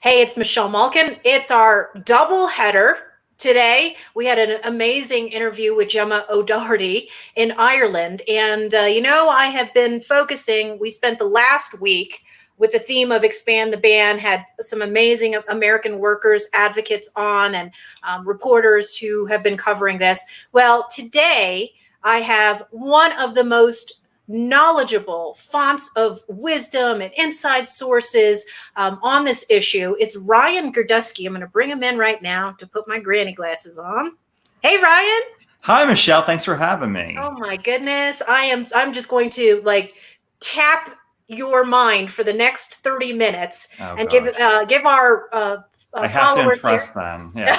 Hey, it's Michelle Malkin. It's our double header today. We had an amazing interview with Gemma O'Doherty in Ireland. And, I have been focusing, we spent the last week with the theme of expand the ban, had some amazing American workers advocates on and reporters who have been covering this. Well, today I have one of the most knowledgeable fonts of wisdom and inside sources on this issue. It's Ryan Girdusky. I'm going to bring him in right now to put my granny glasses on. Hey, Ryan. Hi, Michelle. Thanks for having me. Oh my goodness. I'm just going to tap your mind for the next 30 minutes and give our I have to impress here. them. Yeah.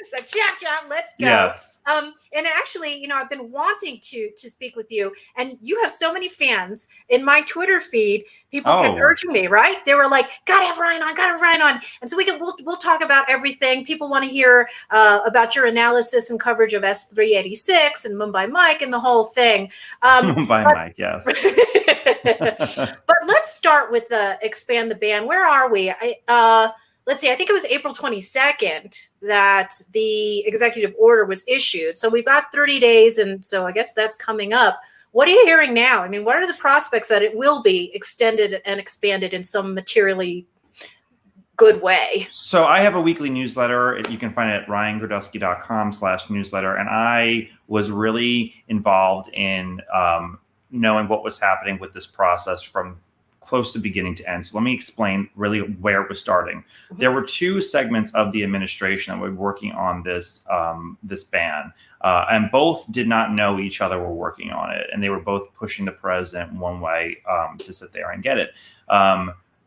So chat, let's go. Yes. And actually, I've been wanting to speak with you, and you have so many fans in my Twitter feed. People kept urging me, right? They were like, "Gotta have Ryan on, gotta have Ryan on." And so we'll talk about everything. People want to hear about your analysis and coverage of S386 and Mumbai Mike and the whole thing. Mumbai Mike, yes. But let's start with the expand the ban. Where are we? Let's see, I think it was April 22nd that the executive order was issued. So we've got 30 days, and so I guess that's coming up. What are you hearing now? I mean, what are the prospects that it will be extended and expanded in some materially good way? So I have a weekly newsletter. You can find it at ryangirdusky.com/newsletter. And I was really involved in knowing what was happening with this process from close to beginning to end. So let me explain really where it was starting. Mm-hmm. There were two segments of the administration that were working on this ban, and both did not know each other were working on it, and they were both pushing the president one way to sit there and get it.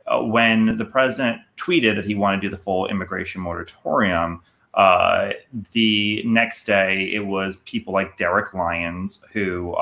When the president tweeted that he wanted to do the full immigration moratorium, the next day it was people like Derek Lyons who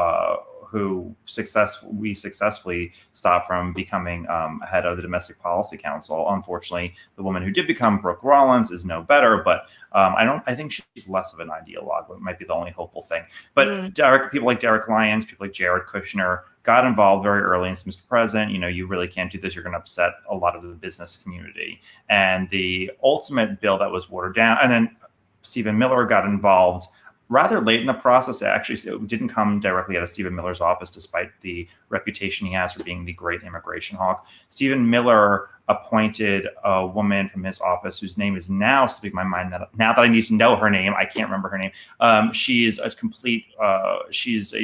we successfully stopped from becoming head of the Domestic Policy Council. Unfortunately, the woman who did become, Brooke Rollins, is no better, but I think she's less of an ideologue, but it might be the only hopeful thing. But people like Derek Lyons, people like Jared Kushner got involved very early and said, Mr. President, you really can't do this. You're going to upset a lot of the business community. And the ultimate bill that was watered down, and then Stephen Miller got involved rather late in the process. Actually, it didn't come directly out of Stephen Miller's office, despite the reputation he has for being the great immigration hawk. Stephen Miller appointed a woman from his office whose name is now slipping my mind. Now that I need to know her name, I can't remember her name. She's a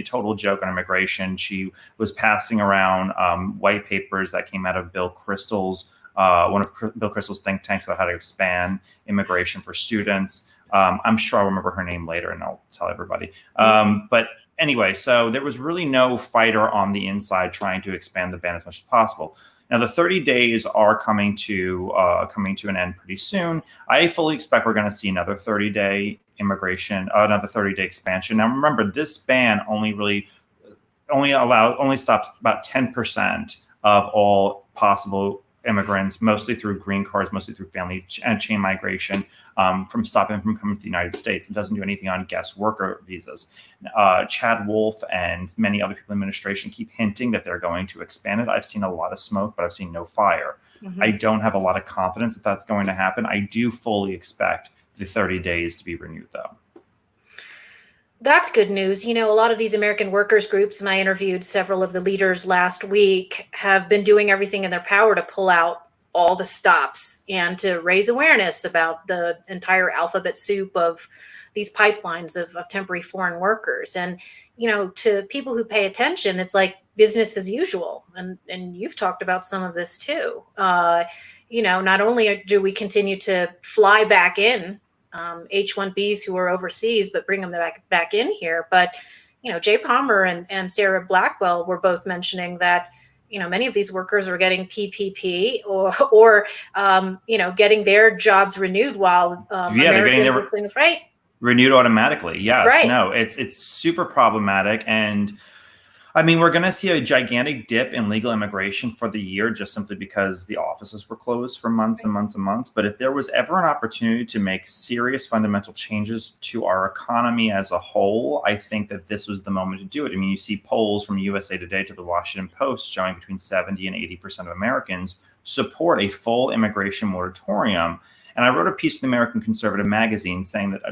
total joke on immigration. She was passing around white papers that came out of Bill Kristol's one of Bill Kristol's think tanks about how to expand immigration for students. I'm sure I'll remember her name later and I'll tell everybody. But anyway, so there was really no fighter on the inside trying to expand the ban as much as possible. Now, the 30 days are coming to an end pretty soon. I fully expect we're going to see another 30-day another 30-day expansion. Now, remember, this ban only stops about 10% of all possible immigrants, mostly through green cards, mostly through family and chain migration, from stopping them from coming to the United States. It doesn't do anything on guest worker visas. Chad Wolf and many other people in administration keep hinting that they're going to expand it. I've seen a lot of smoke, but I've seen no fire. Mm-hmm. I don't have a lot of confidence that that's going to happen. I do fully expect the 30 days to be renewed, though. That's good news. A lot of these American workers groups, and I interviewed several of the leaders last week, have been doing everything in their power to pull out all the stops and to raise awareness about the entire alphabet soup of these pipelines of temporary foreign workers. And, to people who pay attention, it's like business as usual. And you've talked about some of this too. Not only do we continue to fly back in H-1Bs who are overseas, but bring them back in here. But, Jay Palmer and Sarah Blackwell were both mentioning that, many of these workers are getting PPP or getting their jobs renewed while they're getting their things right. Renewed automatically. Yes. Right. No, it's super problematic. And I mean, we're going to see a gigantic dip in legal immigration for the year just simply because the offices were closed for months and months and months. But if there was ever an opportunity to make serious fundamental changes to our economy as a whole, I think that this was the moment to do it. I mean, you see polls from USA Today to the Washington Post showing between 70 and 80% of Americans support a full immigration moratorium. And I wrote a piece in the American Conservative magazine saying that,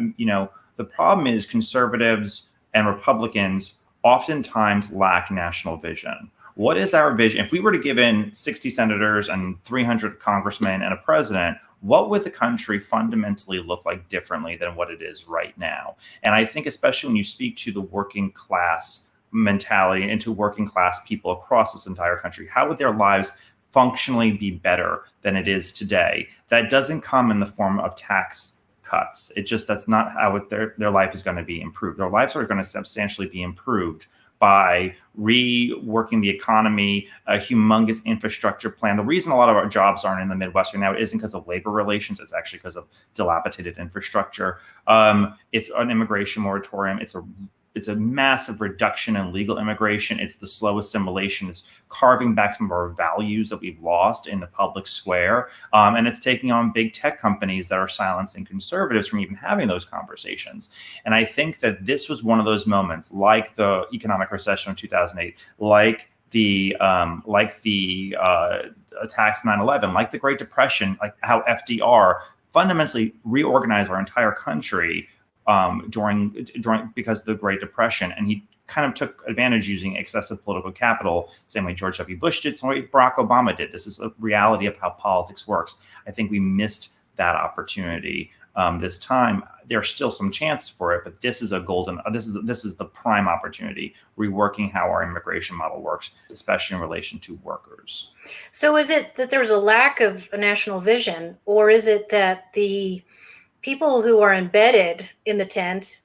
the problem is conservatives and Republicans oftentimes lack national vision. What is our vision? If we were to give in 60 senators and 300 congressmen and a president, what would the country fundamentally look like differently than what it is right now? And I think especially when you speak to the working class mentality and to working class people across this entire country, how would their lives functionally be better than it is today? That doesn't come in the form of tax cuts. That's not how their life is going to be improved. Their lives are going to substantially be improved by reworking the economy, a humongous infrastructure plan. The reason a lot of our jobs aren't in the Midwest right now isn't because of labor relations. It's actually because of dilapidated infrastructure. It's an immigration moratorium. It's a massive reduction in legal immigration. It's the slow assimilation. It's carving back some of our values that we've lost in the public square. And it's taking on big tech companies that are silencing conservatives from even having those conversations. And I think that this was one of those moments, like the economic recession of 2008, like the attacks 9/11, like the Great Depression, like how FDR fundamentally reorganized our entire country during because of the Great Depression, and he kind of took advantage using excessive political capital, same way George W. Bush did, same way Barack Obama did. This is a reality of how politics works. I think we missed that opportunity this time. There's still some chance for it, but this is this is the prime opportunity, reworking how our immigration model works, especially in relation to workers. So is it that there's a lack of a national vision, or is it that the people who are embedded in the tent,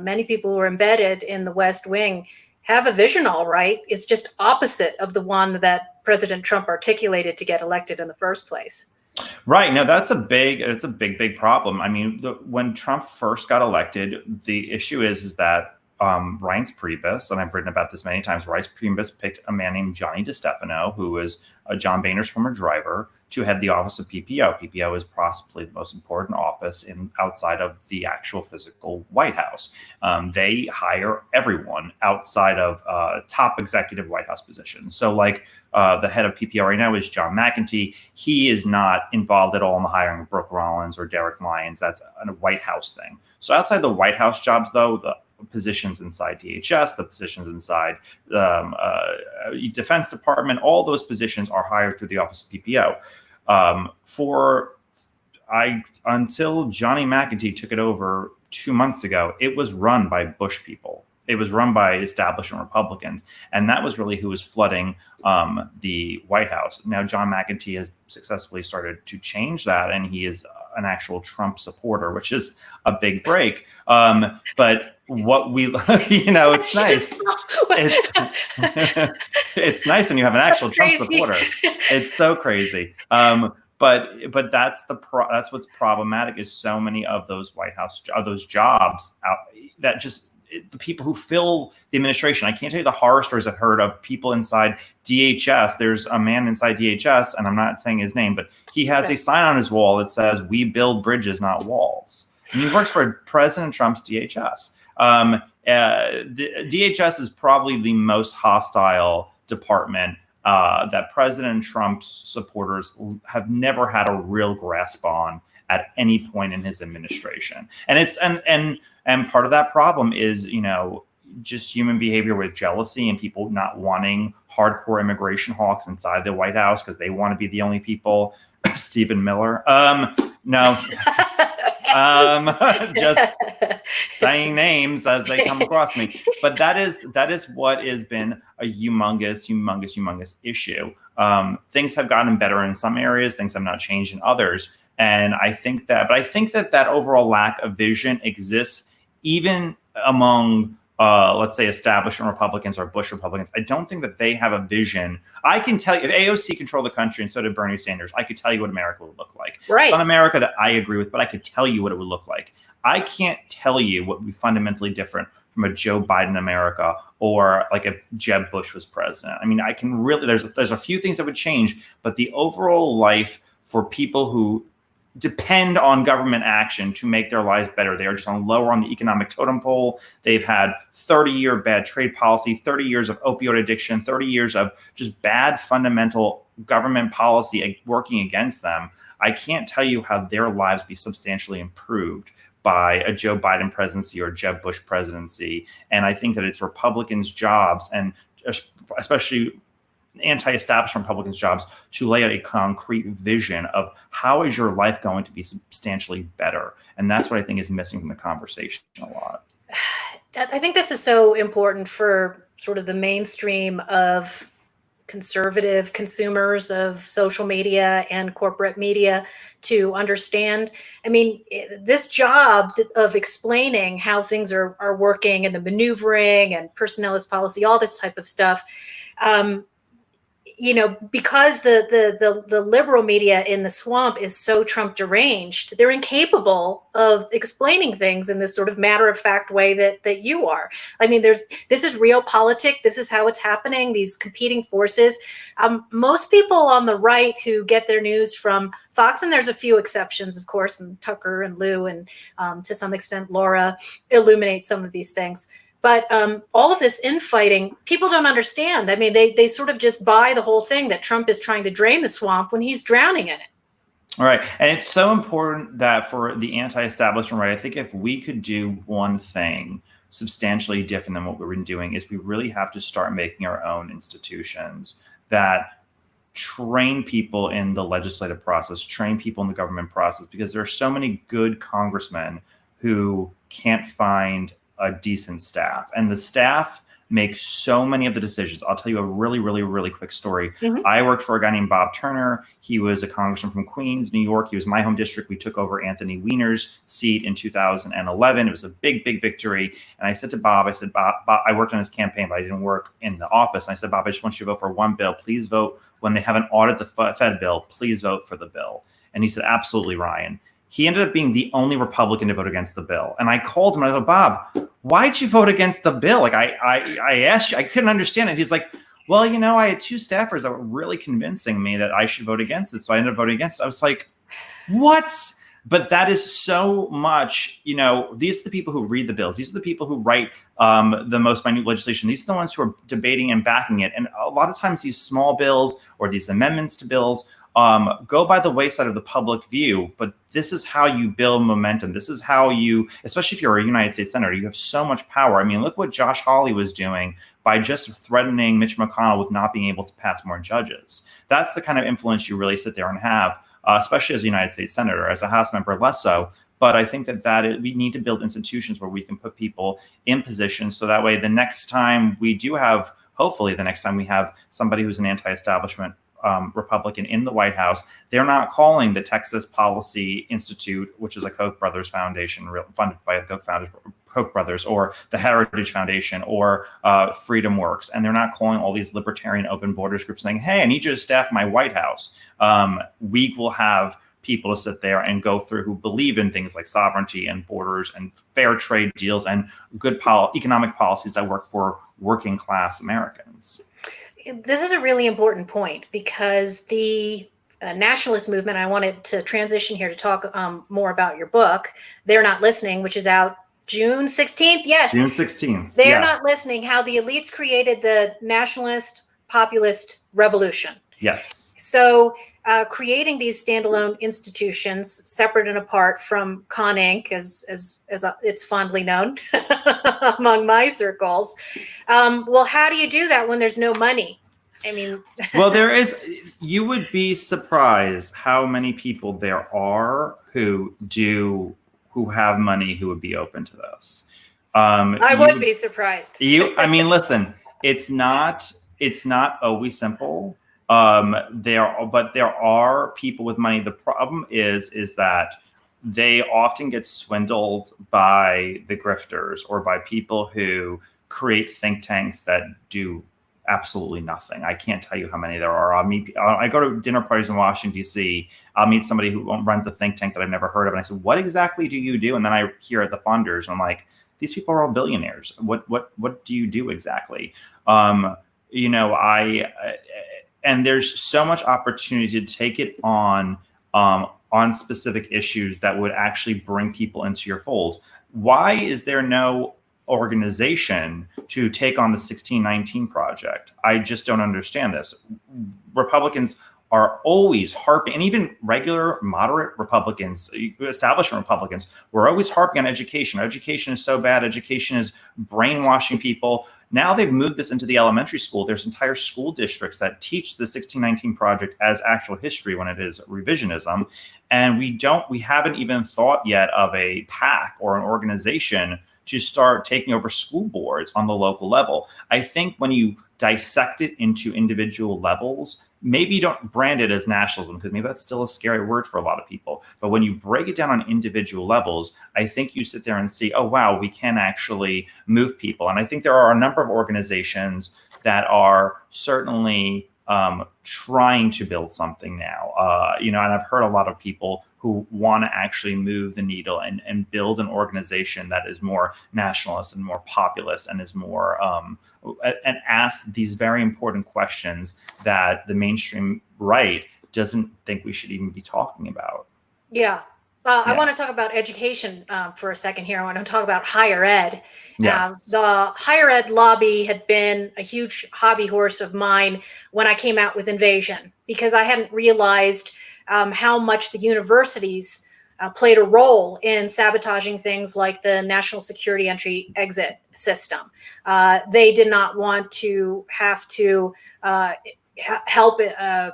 many people who are embedded in the West Wing, have a vision, all right? It's just opposite of the one that President Trump articulated to get elected in the first place. Right. Now, that's a big problem. I mean, when Trump first got elected, the issue is that Reince Priebus, and I've written about this many times, Reince Priebus picked a man named Johnny DeStefano, who was John Boehner's former driver, to head the office of PPO. PPO is possibly the most important office outside of the actual physical White House. They hire everyone outside of top executive White House positions. So like the head of PPO right now is John McEntee. He is not involved at all in the hiring of Brooke Rollins or Derek Lyons. That's a White House thing. So outside the White House jobs, though, the positions inside DHS, the positions inside Defense Department, all those positions are hired through the Office of PPO. Until Johnny McEntee took it over 2 months ago, it was run by Bush people. It was run by establishment Republicans, and that was really who was flooding the White House. Now, John McEntee has successfully started to change that, and he is an actual Trump supporter, which is a big break. But what we, it's nice. It's nice when you have an actual Trump supporter. It's so crazy. But that's what's problematic is so many of those White House those jobs out that just the people who fill the administration. I can't tell you the horror stories I've heard of people inside DHS. There's a man inside DHS, and I'm not saying his name, but he has a sign on his wall that says, "We build bridges, not walls." And he works for President Trump's DHS. The DHS is probably the most hostile department that President Trump's supporters have never had a real grasp on at any point in his administration. And it's and part of that problem is, just human behavior with jealousy and people not wanting hardcore immigration hawks inside the White House because they want to be the only people. Stephen Miller. No. Just saying names as they come across me. But that is what has been a humongous issue. Things have gotten better in some areas. Things have not changed in others. And I think that overall lack of vision exists even among, let's say, establishment Republicans or Bush Republicans. I don't think that they have a vision. I can tell you, if AOC controlled the country and so did Bernie Sanders, I could tell you what America would look like. Right. It's not America that I agree with, but I could tell you what it would look like. I can't tell you what would be fundamentally different from a Joe Biden America or like if Jeb Bush was president. I mean, I can really, there's a few things that would change, but the overall life for people who depend on government action to make their lives better. They are just lower on the economic totem pole. They've had 30-year bad trade policy, 30 years of opioid addiction, 30 years of just bad fundamental government policy working against them, I can't tell you how their lives be substantially improved by a Joe Biden presidency or Jeb Bush presidency. And I think that it's Republicans' jobs, and especially anti-establishment Republicans' jobs, to lay out a concrete vision of how is your life going to be substantially better. And that's what I think is missing from the conversation a lot. I think this is so important for sort of the mainstream of conservative consumers of social media and corporate media to understand. I mean, this job of explaining how things are working and the maneuvering and personnelist policy, all this type of stuff, because the liberal media in the swamp is so Trump deranged, they're incapable of explaining things in this sort of matter-of-fact way that you are. I mean, this is realpolitik. This is how it's happening, these competing forces. Most people on the right who get their news from Fox, and there's a few exceptions, of course, and Tucker and Lou and to some extent Laura illuminate some of these things. But all of this infighting, people don't understand. I mean, they sort of just buy the whole thing that Trump is trying to drain the swamp when he's drowning in it. All right. And it's so important that for the anti-establishment, right, I think if we could do one thing substantially different than what we've been doing, is we really have to start making our own institutions that train people in the legislative process, train people in the government process, because there are so many good congressmen who can't find a decent staff, and the staff make so many of the decisions. I'll tell you a really, really, really quick story. Mm-hmm. I worked for a guy named Bob Turner. He was a congressman from Queens, New York. He was my home district. We took over Anthony Weiner's seat in 2011. It was a big, big victory. And I said to Bob, Bob, I worked on his campaign, but I didn't work in the office. And I said, Bob, I just want you to vote for one bill. Please vote when they have an audit the Fed bill. Please vote for the bill. And he said, absolutely, Ryan. He ended up being the only Republican to vote against the bill. And I called him and I go, Bob, why'd you vote against the bill? Like I asked you, I couldn't understand it. He's like, well, I had two staffers that were really convincing me that I should vote against it. So I ended up voting against it. I was like, what? But that is so much, these are the people who read the bills. These are the people who write the most minute legislation. These are the ones who are debating and backing it. And a lot of times these small bills or these amendments to bills go by the wayside of the public view. But this is how you build momentum. This is how you, especially if you're a United States senator, you have so much power. I mean, look what Josh Hawley was doing by just threatening Mitch McConnell with not being able to pass more judges. That's the kind of influence you really sit there and have. Especially as a United States senator, as a House member, less so. But I think we need to build institutions where we can put people in positions so that way the next time we do have, hopefully the next time we have somebody who's an anti-establishment Republican in the White House, they're not calling the Texas Policy Institute, which is a Koch brothers foundation funded by Koch brothers, or the Heritage Foundation, or Freedom Works, and they're not calling all these libertarian open borders groups saying, hey, I need you to staff my White House. We will have people to sit there and go through who believe in things like sovereignty and borders and fair trade deals and good economic policies that work for working class Americans. This is a really important point, because the nationalist movement, I wanted to transition here to talk more about your book, They're Not Listening, which is out June 16th. Yes. June 16th. They're Not Listening, How the Elites Created the Nationalist Populist Revolution. Yes. So creating these standalone institutions separate and apart from Con Inc., as it's fondly known among my circles. Well, how do you do that when there's no money? I mean, well, you would be surprised how many people there are who have money who would be open to this. I would be surprised. Listen, it's not always simple. But there are people with money. The problem is that they often get swindled by the grifters or by people who create think tanks that do absolutely nothing. I can't tell you how many there are. I go to dinner parties in Washington, D.C. I'll meet somebody who runs a think tank that I've never heard of. And I said, what exactly do you do? And then I hear at the funders, and I'm like, these people are all billionaires. What do you do exactly? And there's so much opportunity to take it on specific issues that would actually bring people into your fold. Why is there no organization to take on the 1619 project? I just don't understand this. Republicans are always harping, and even regular moderate Republicans, establishment Republicans, were always harping on education. Education is so bad. Education is brainwashing people. Now they've moved this into the elementary school. There's entire school districts that teach the 1619 Project as actual history when it is revisionism. And we haven't even thought yet of a PAC or an organization to start taking over school boards on the local level. I think when you dissect it into individual levels, maybe you don't brand it as nationalism, because maybe that's still a scary word for a lot of people. But when you break it down on individual levels, I think you sit there and see, oh, wow, we can actually move people. And I think there are a number of organizations that are certainly trying to build something now, and I've heard a lot of people who want to actually move the needle and build an organization that is more nationalist and more populist and is more and ask these very important questions that the mainstream right doesn't think we should even be talking about. Yeah. I want to talk about education for a second here. I want to talk about higher ed. Yes. The higher ed lobby had been a huge hobby horse of mine when I came out with Invasion, because I hadn't realized how much the universities played a role in sabotaging things like the national security entry exit system. They did not want to have to help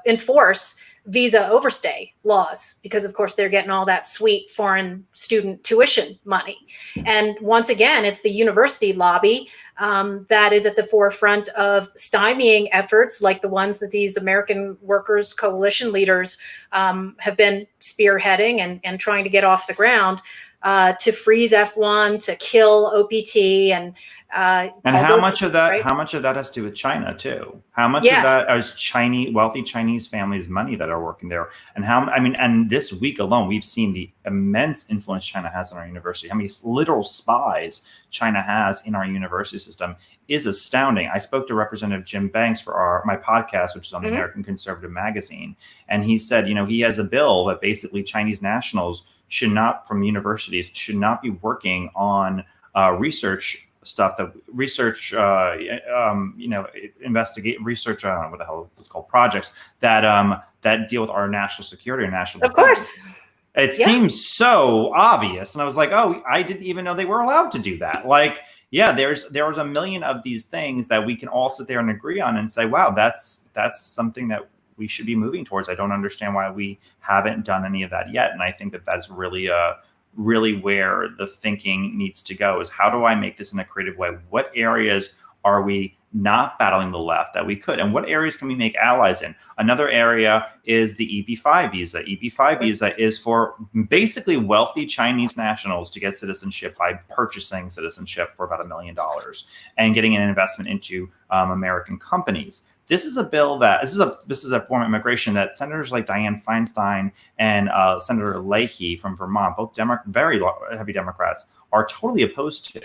enforce visa overstay laws, because of course they're getting all that sweet foreign student tuition money. And once again, it's the university lobby that is at the forefront of stymieing efforts like the ones that these American Workers Coalition leaders have been spearheading and trying to get off the ground, to freeze F1, to kill OPT, and how much of that? Right? How much of that has to do with China too? How much of that is wealthy Chinese families' money that are working there? And and this week alone, we've seen the immense influence China has on our university. How many literal spies China has in our university system is astounding. I spoke to Representative Jim Banks for my podcast, which is on the American Conservative Magazine, and he said, he has a bill that basically Chinese nationals from universities should not be working on research stuff, that research, investigate research, what the hell it's called, projects that deal with our national security or national defense. Of course. It seems so obvious. And I was like, oh, I didn't even know they were allowed to do that. Like, there was a million of these things that we can all sit there and agree on and say, wow, that's something that we should be moving towards. I don't understand why we haven't done any of that yet. And I think that that's really where the thinking needs to go, is how do I make this in a creative way? What areas are we not battling the left that we could? And what areas can we make allies in? Another area is the EB-5 visa. EB-5 visa is for basically wealthy Chinese nationals to get citizenship by purchasing citizenship for about $1 million and getting an investment into American companies. This is a bill this is a form of immigration that senators like Dianne Feinstein and Senator Leahy from Vermont, both very heavy Democrats, are totally opposed to.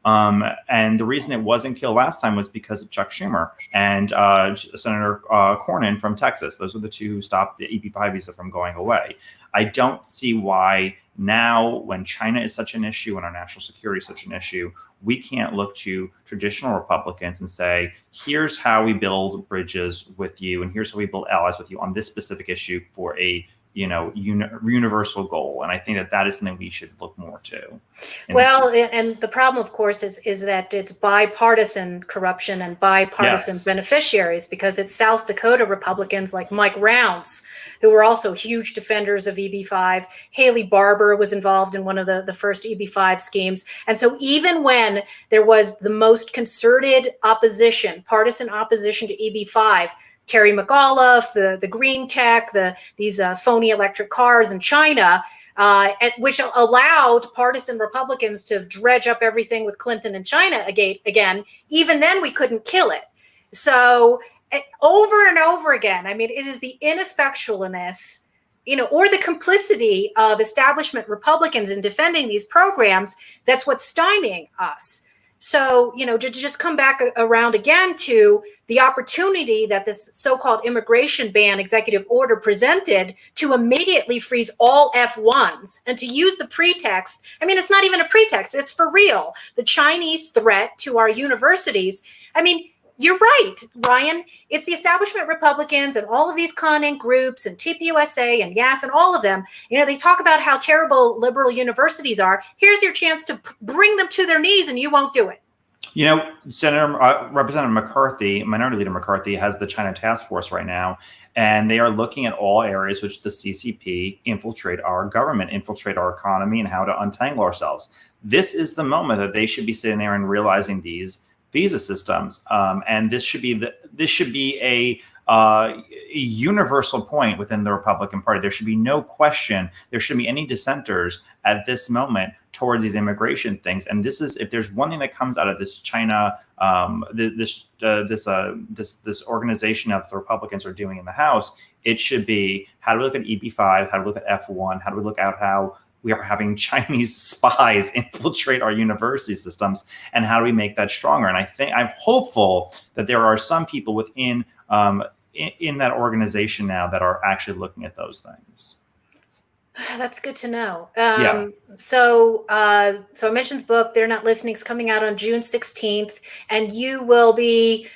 And the reason it wasn't killed last time was because of Chuck Schumer and Senator Cornyn from Texas. Those were the two who stopped the EB-5 visa from going away. I don't see why now, when China is such an issue and our national security is such an issue, we can't look to traditional Republicans and say, here's how we build bridges with you, and here's how we build allies with you on this specific issue for a universal goal. And I think that is something we should look more to. Well, and the problem, of course, is that it's bipartisan corruption and bipartisan beneficiaries, because it's South Dakota Republicans like Mike Rounds, who were also huge defenders of EB-5. Haley Barbour was involved in one of the first EB-5 schemes. And so even when there was the most concerted opposition, partisan opposition to EB-5, Terry McAuliffe, the green tech, these phony electric cars in China, which allowed partisan Republicans to dredge up everything with Clinton and China again. Even then, we couldn't kill it. So over and over again, it is the ineffectualness, or the complicity of establishment Republicans in defending these programs that's what's stymieing us. So, to just come back around again to the opportunity that this so-called immigration ban executive order presented to immediately freeze all F1s and to use the pretext. It's not even a pretext. It's for real. The Chinese threat to our universities. You're right, Ryan. It's the establishment Republicans and all of these Con Inc. groups and TPUSA and YAF and all of them. They talk about how terrible liberal universities are. Here's your chance to bring them to their knees, and you won't do it. Representative McCarthy, Minority Leader McCarthy, has the China Task Force right now, and they are looking at all areas which the CCP infiltrate our government, infiltrate our economy, and how to untangle ourselves. This is the moment that they should be sitting there and realizing these visa systems, and this should be a universal point within the Republican Party. There should be no question. There shouldn't be any dissenters at this moment towards these immigration things. And this is, if there's one thing that comes out of this China, this organization that the Republicans are doing in the House, it should be, how do we look at EB5? How do we look at F1? How do we look at how we are having Chinese spies infiltrate our university systems, and how do we make that stronger? And I'm hopeful that there are some people within in that organization now that are actually looking at those things. That's good to know. So I mentioned the book, They're Not Listening, is coming out on June 16th, and you will be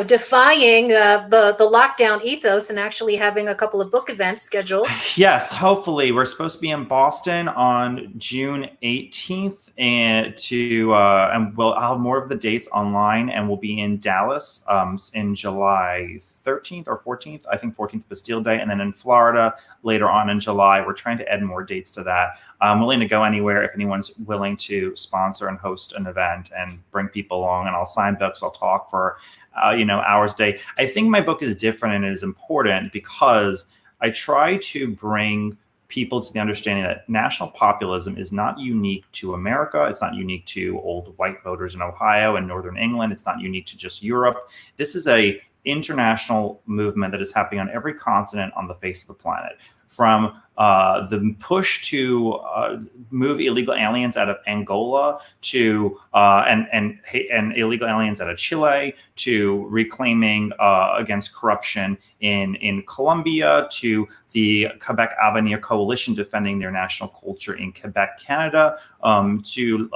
defying the lockdown ethos and actually having a couple of book events scheduled. Yes, hopefully. We're supposed to be in Boston on June 18th, and I'll have more of the dates online, and we'll be in Dallas in July 13th or 14th. I think 14th Bastille Day, and then in Florida later on in July. We're trying to add more dates to that. I'm willing to go anywhere if anyone's willing to sponsor and host an event and bring people along, and I'll sign books. I'll talk for hours a day. I think my book is different and it is important because I try to bring people to the understanding that national populism is not unique to America. It's not unique to old white voters in Ohio and Northern England. It's not unique to just Europe. This is a international movement that is happening on every continent on the face of the planet. From the push to move illegal aliens out of Angola to and illegal aliens out of Chile, to reclaiming against corruption in Colombia, to the Quebec Avenir Coalition defending their national culture in Quebec, Canada, to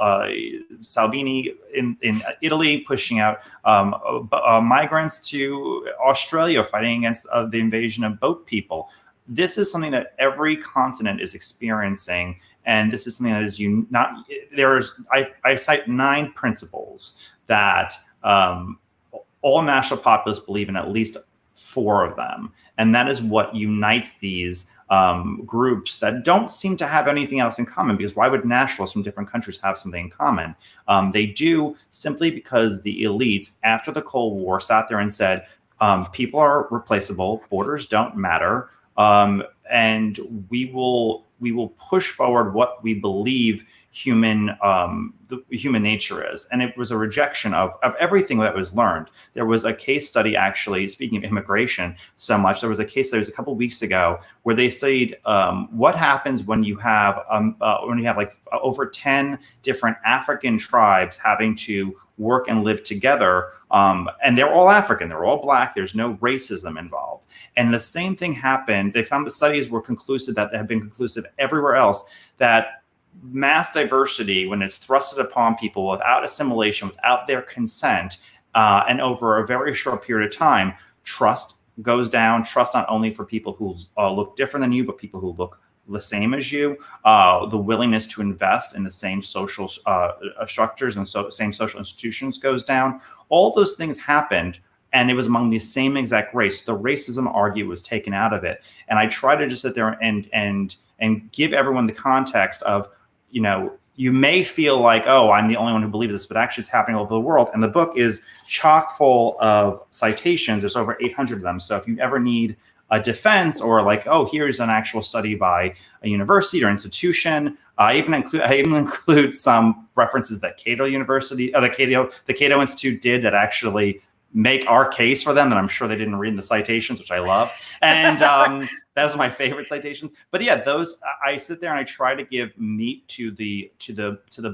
Salvini in Italy pushing out migrants, to Australia fighting against the invasion of boat people. This is something that every continent is experiencing, and this is something that is I cite 9 principles that all national populists believe in, at least 4 of them, and that is what unites these groups that don't seem to have anything else in common. Because why would nationalists from different countries have something in common? They do, simply because the elites after the Cold War sat there and said, people are replaceable, borders don't matter. And we will push forward what we believe human nature is. And it was a rejection of everything that was learned. There was a case study, actually, speaking of immigration so much, there was a case study a couple of weeks ago where they studied what happens when you have like over 10 different African tribes having to work and live together. And they're all African, they're all Black, there's no racism involved. And the same thing happened. They found the studies were conclusive, that have been conclusive everywhere else, that mass diversity, when it's thrusted upon people without assimilation, without their consent, and over a very short period of time, trust goes down. Trust not only for people who look different than you, but people who look the same as you, the willingness to invest in the same social structures and same social institutions goes down. All those things happened, and it was among the same exact race. The racism argument was taken out of it. And I try to just sit there and give everyone the context of, you may feel like, oh, I'm the only one who believes this, but actually it's happening all over the world. And the book is chock full of citations. There's over 800 of them. So if you ever need a defense, or like, oh, here's an actual study by a university or institution. I even include some references that Cato University, the Cato Institute did that actually make our case for them that I'm sure they didn't read in the citations, which I love. And that's my favorite citations. But yeah, those, I sit there and I try to give meat to the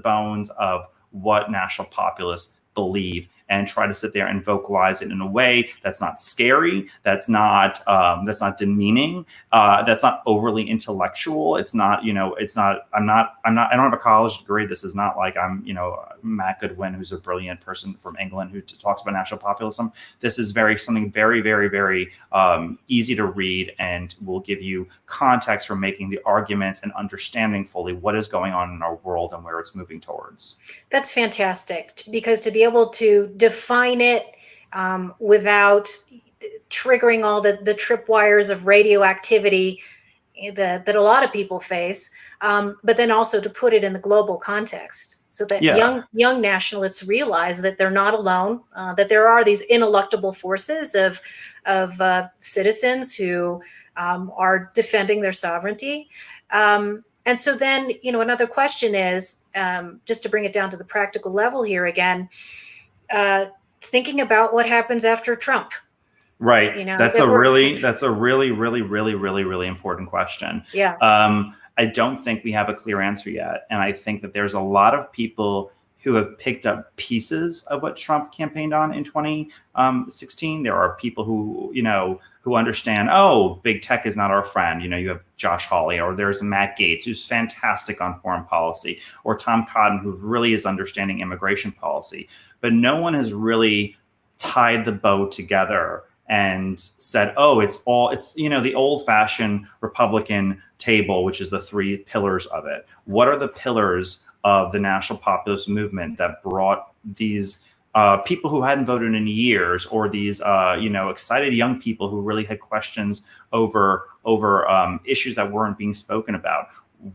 bones of what national populists believe. and try to sit there and vocalize it in a way that's not scary, that's not demeaning, that's not overly intellectual. It's not, I don't have a college degree. This is not like I'm, Matt Goodwin, who's a brilliant person from England who talks about national populism. This is something very, very, very easy to read, and will give you context for making the arguments and understanding fully what is going on in our world and where it's moving towards. That's fantastic, because to be able to define it without triggering all the tripwires of radioactivity that a lot of people face, but then also to put it in the global context, so that young nationalists realize that they're not alone, that there are these ineluctable forces of citizens who are defending their sovereignty. And so then, another question is, just to bring it down to the practical level here again, thinking about what happens after Trump. Right. That's a really, really, really, really, really important question. Yeah. I don't think we have a clear answer yet. And I think that there's a lot of people who have picked up pieces of what Trump campaigned on in 2016. There are people who understand, big tech is not our friend. You have Josh Hawley, or there's Matt Gaetz, who's fantastic on foreign policy, or Tom Cotton, who really is understanding immigration policy. But no one has really tied the bow together and said, it's the old fashioned Republican table, which is the three pillars of it. What are the pillars of the national populist movement that brought these people who hadn't voted in years, or these excited young people who really had questions over issues that weren't being spoken about?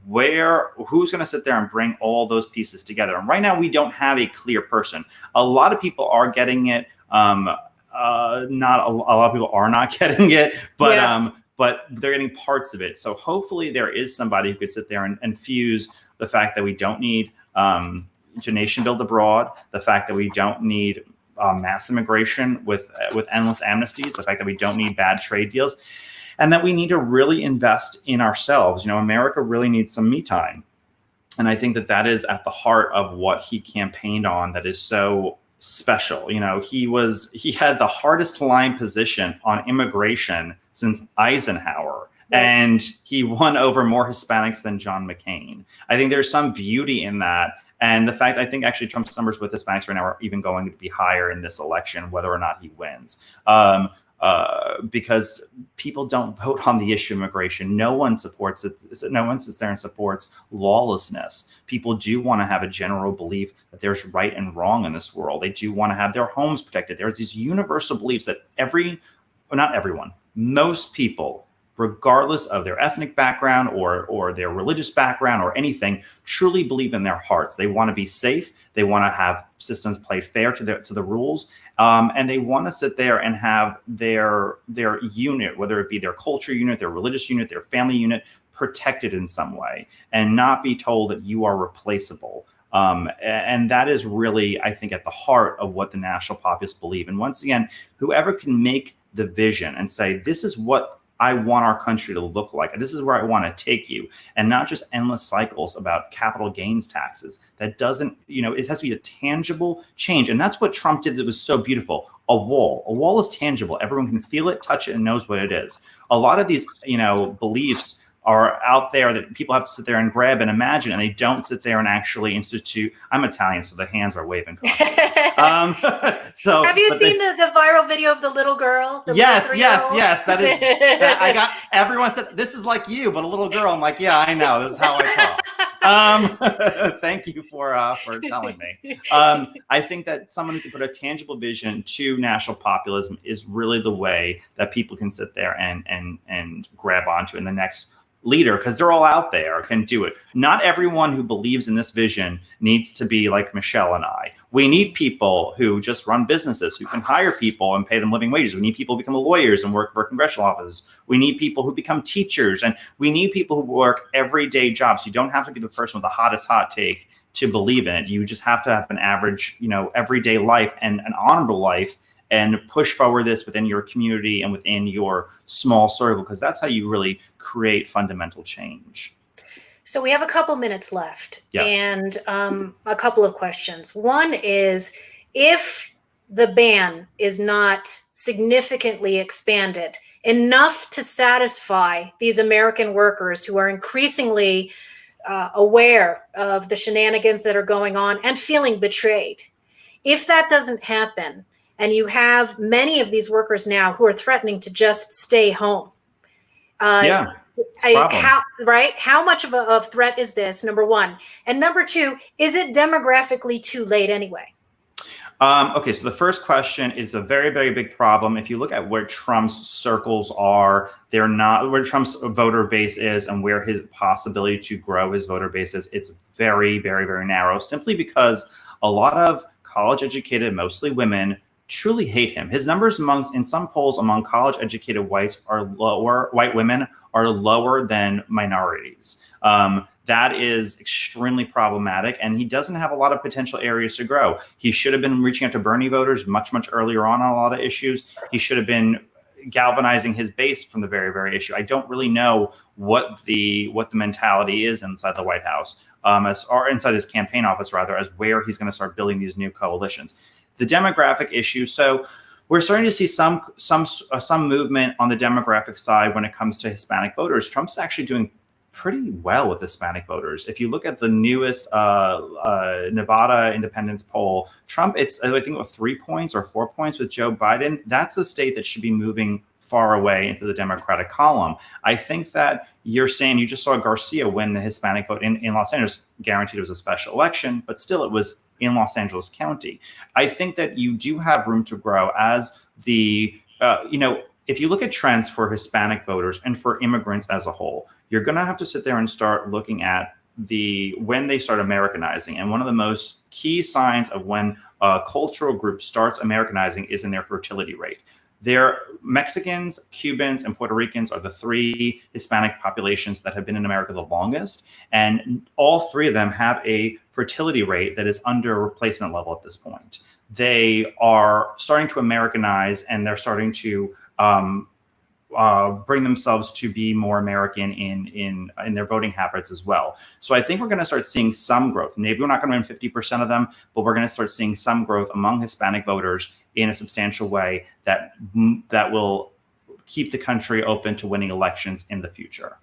Who's going to sit there and bring all those pieces together? And right now, we don't have a clear person. A lot of people are getting it. Not a lot of people are not getting it, but they're getting parts of it. So hopefully there is somebody who could sit there and fuse the fact that we don't need to nation build abroad, the fact that we don't need mass immigration with endless amnesties, the fact that we don't need bad trade deals, and that we need to really invest in ourselves. America really needs some me time. And I think that is at the heart of what he campaigned on that is so special. He had the hardest line position on immigration since Eisenhower, and he won over more Hispanics than John McCain. I think there's some beauty in that. And the fact, I think actually Trump's numbers with Hispanics right now are even going to be higher in this election, whether or not he wins. Because people don't vote on the issue of immigration. No one supports it. No one sits there and supports lawlessness. People do want to have a general belief that there's right and wrong in this world. They do want to have their homes protected. There's these universal beliefs that not everyone, most people, regardless of their ethnic background or their religious background or anything, truly believe in their hearts. They want to be safe. They want to have systems played fair to the rules, and they want to sit there and have their unit, whether it be their culture unit, their religious unit, their family unit, protected in some way, and not be told that you are replaceable. And that is really, I think, at the heart of what the national populists believe. And once again, whoever can make the vision and say, this is what I want our country to look like, this is where I want to take you, and not just endless cycles about capital gains taxes. That doesn't, it has to be a tangible change. And that's what Trump did that was so beautiful. A wall is tangible. Everyone can feel it, touch it, and knows what it is. A lot of these, beliefs are out there that people have to sit there and grab and imagine, and they don't sit there and actually institute. I'm Italian, so the hands are waving constantly. So have you seen the viral video of the little girl? Yes. That is. I got everyone said this is like you, but a little girl. I'm like, yeah, I know. This is how I talk. Thank you for telling me. I think that someone who can put a tangible vision to national populism is really the way that people can sit there and grab onto in the next leader, because they're all out there, can do it. Not everyone who believes in this vision needs to be like Michelle and I. We need people who just run businesses, who can hire people and pay them living wages. We need people who become lawyers and work for congressional offices. We need people who become teachers, and we need people who work everyday jobs. You don't have to be the person with the hottest hot take to believe in it. You just have to have an average, everyday life and an honorable life, and push forward this within your community and within your small circle, because that's how you really create fundamental change. So we have a couple minutes left. Yes. And a couple of questions. One is, if the ban is not significantly expanded enough to satisfy these American workers who are increasingly aware of the shenanigans that are going on and feeling betrayed. If that doesn't happen, and you have many of these workers now who are threatening to just stay home, how much of a threat is this, number one? And number two, is it demographically too late anyway? Okay, so the first question is a very, very big problem. If you look at where Trump's circles are, they're not where Trump's voter base is and where his possibility to grow his voter base is. It's very, very, very narrow, simply because a lot of college-educated, mostly women, truly hate him. His numbers in some polls among college-educated whites are lower. White women are lower than minorities. That is extremely problematic, and he doesn't have a lot of potential areas to grow. He should have been reaching out to Bernie voters much, much earlier on a lot of issues. He should have been galvanizing his base from the very, very issue. I don't really know what the mentality is inside the White House, or inside his campaign office, rather, as where he's going to start building these new coalitions. It's the demographic issue. So we're starting to see some movement on the demographic side when it comes to Hispanic voters. Trump's actually doing pretty well with Hispanic voters. If you look at the newest Nevada independence poll, Trump, it's I think 3 points or 4 points with Joe Biden. That's a state that should be moving far away into the Democratic column. I think that you're saying you just saw Garcia win the Hispanic vote in Los Angeles. Guaranteed it was a special election, but still it was in Los Angeles County. I think that you do have room to grow as the, if you look at trends for Hispanic voters and for immigrants as a whole, you're going to have to sit there and start looking at when they start Americanizing. And one of the most key signs of when a cultural group starts Americanizing is in their fertility rate. Mexicans, Cubans, and Puerto Ricans are the three Hispanic populations that have been in America the longest. And all three of them have a fertility rate that is under replacement level at this point. They are starting to Americanize, and they're starting to bring themselves to be more American in their voting habits as well. So I think we're going to start seeing some growth. Maybe we're not going to win 50% of them, but we're going to start seeing some growth among Hispanic voters in a substantial way that will keep the country open to winning elections in the future.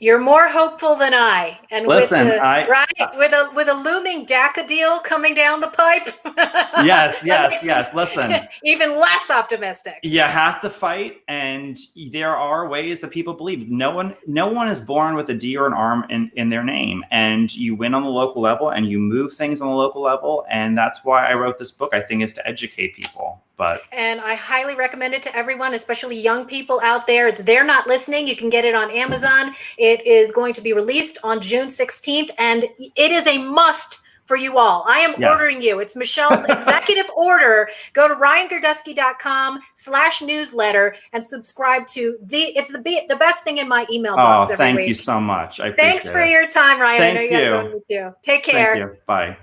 You're more hopeful than I. And listen, with a looming DACA deal coming down the pipe. Yes. Listen, even less optimistic. You have to fight, and there are ways that people believe. No one is born with a D or an arm in their name, and you win on the local level, and you move things on the local level, and that's why I wrote this book. I think is to educate people. And I highly recommend it to everyone, especially young people out there. It's They're Not Listening. You can get it on Amazon. It is going to be released on June 16th, and it is a must for you all. I am ordering you. It's Michelle's executive order. Go to ryangirdusky.com/newsletter and subscribe to it's the best thing in my email box every week. Thank you so much. I appreciate Thanks for your time, Ryan. Thank I know you have to go to. Take care. Thank you. Bye.